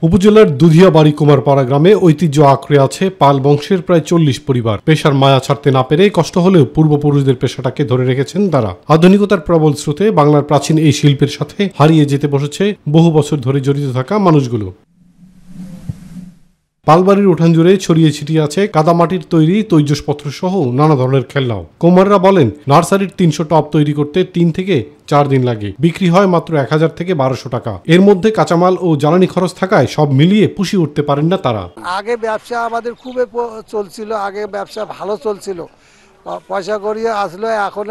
উপজেলার দুধিয়াবাড়ি কুমারপাড়া গ্রামে ঐতিহ্য আঁকড়ে আছে পাল বংশের প্রায় ৪০ পরিবার। পেশার মায়া ছাড়তে না পেরে কষ্ট হলেও পূর্বপুরুষদের পেশাটাকে ধরে রেখেছেন তারা। আধুনিকতার প্রবল স্রোতে বাংলার প্রাচীন এই শিল্পের সাথে হারিয়ে যেতে বসেছে বহু বছর ধরে জড়িত থাকা মানুষগুলো। পালবাড়ির উঠান জুড়ে ছড়িয়ে ছিটিয়ে আছে কাদামাটির তৈরি তৈজসপত্র সহ নানা ধরনের খেলনাও। কুমাররা বলেন, নার্সারির ৩০০ টব তৈরি করতে ৩ থেকে ৪ দিন লাগে। বিক্রি হয় মাত্র ১,০০০ থেকে ১,২০০ টাকা। এর মধ্যে কাঁচামাল ও জ্বালানি খরচ থাকায় সব মিলিয়ে পুষিয়ে উঠতে পারেন না তারা। আগে ব্যবসা আমাদের খুবই চলছিল, আগে ব্যবসা ভালো চলছিল, পয়সা করিয়ে আসলো। এখন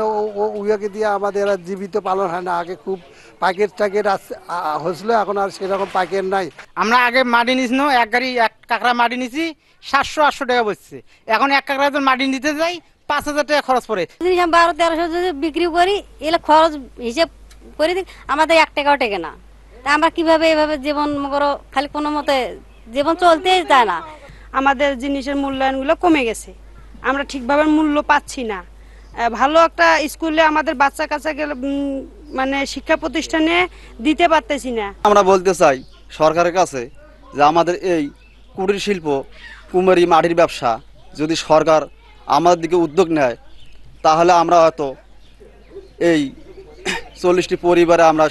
উইয়াকে দিয়ে আমাদের আর জীবিত পালন হয় না। আগে খুব প্যাকেট হয়েছিল, এখন আর সেরকম প্যাকেট নাই। আমরা আগে মাটি নিস না, এক কাঁকড়া মাটি নিছি 700-800 টাকা বসছে। এখন এক কাঁকড়া মাটি নিতে যাই 5,000 টাকা খরচ পড়ে। 1200-1300 যদি বিক্রি করি, এলে খরচ হিসেব করে দিই আমাদের 1 টাকাও টেকে না। তা আমরা কিভাবে এভাবে জীবন করো, খালি কোনো মতে জীবন চলতেই যায় না। আমাদের জিনিসের মূল্যায়নগুলো কমে গেছে, আমরা ঠিকভাবে মূল্য পাচ্ছি না। ভালো একটা স্কুলে আমাদের বাচ্চা কাচ্চা গেলে মানে শিক্ষা প্রতিষ্ঠানে দিতে পারতেছি না। আমরা বলতে চাই সরকারের কাছে যে আমাদের এই কুটির শিল্প, কুমারী মাটির ব্যবসা যদি সরকার আমাদের দিকে উদ্যোগ নেয়, তাহলে আমরা হয়তো এই 40টি পরিবারে আমরা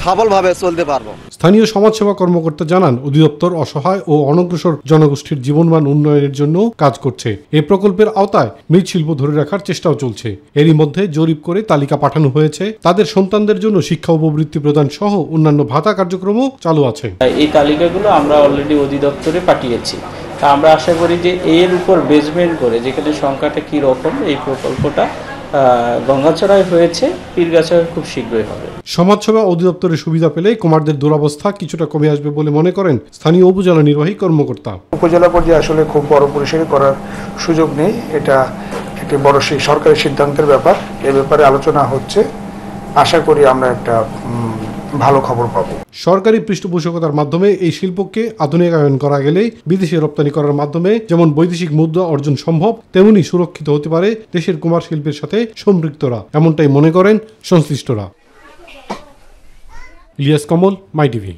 সফলভাবে চলতে পারবো। স্থানীয় সমাজসেবা কর্মকর্তা জানান, অধিদপ্তর অসহায় ও অনগ্রসর জনগোষ্ঠীর জীবনমান উন্নয়নের জন্য কাজ করছে। এই প্রকল্পের আওতায় মৃৎশিল্প ধরে রাখার চেষ্টাও চলছে। এরই মধ্যে জরিপ করে তালিকা পাঠানো হয়েছে। তাদের সন্তানদের জন্য শিক্ষা উপবৃত্তি প্রদান সহ অন্যান্য ভাতা কার্যক্রমও চালু আছে। এই তালিকাগুলো আমরা অলরেডি অধিদপ্তরে পাঠিয়েছি। তা আমরা আশা করি যে এর উপর বেসমেন্ট করে যেখানে সংখ্যাটা কি রকম, এই প্রকল্পটা গঙ্গাচড়ায় হয়েছে, পীরগাছায় খুব শীঘ্রই হবে। সমাজসেবা অধিদপ্তরের সুবিধা পেলে কুমারদের দুরবস্থা কিছুটা কমে আসবে বলে মনে করেন স্থানীয় উপজেলা নির্বাহী কর্মকর্তা। উপজেলা পর্যায়ে আসলে খুব বড় পরিসরে করার সুযোগ নেই, এটা একটি বড় সরকারি সিদ্ধান্তের ব্যাপার। এ ব্যাপারে আলোচনা হচ্ছে, আশা করি আমরা একটা ভালো খবর পাবো। সরকারি পৃষ্ঠপোষকতার মাধ্যমে এই শিল্পকে আধুনিকায়ন করা গেলে বিদেশে রপ্তানি করার মাধ্যমে যেমন বৈদেশিক মুদ্রা অর্জন সম্ভব, তেমনি সুরক্ষিত হতে পারে দেশের কুমার শিল্পের সাথে সম্পৃক্তরা। এমনটাই মনে করেন সংশ্লিষ্টরা। ইলিয়াস কমল, মাই টিভি।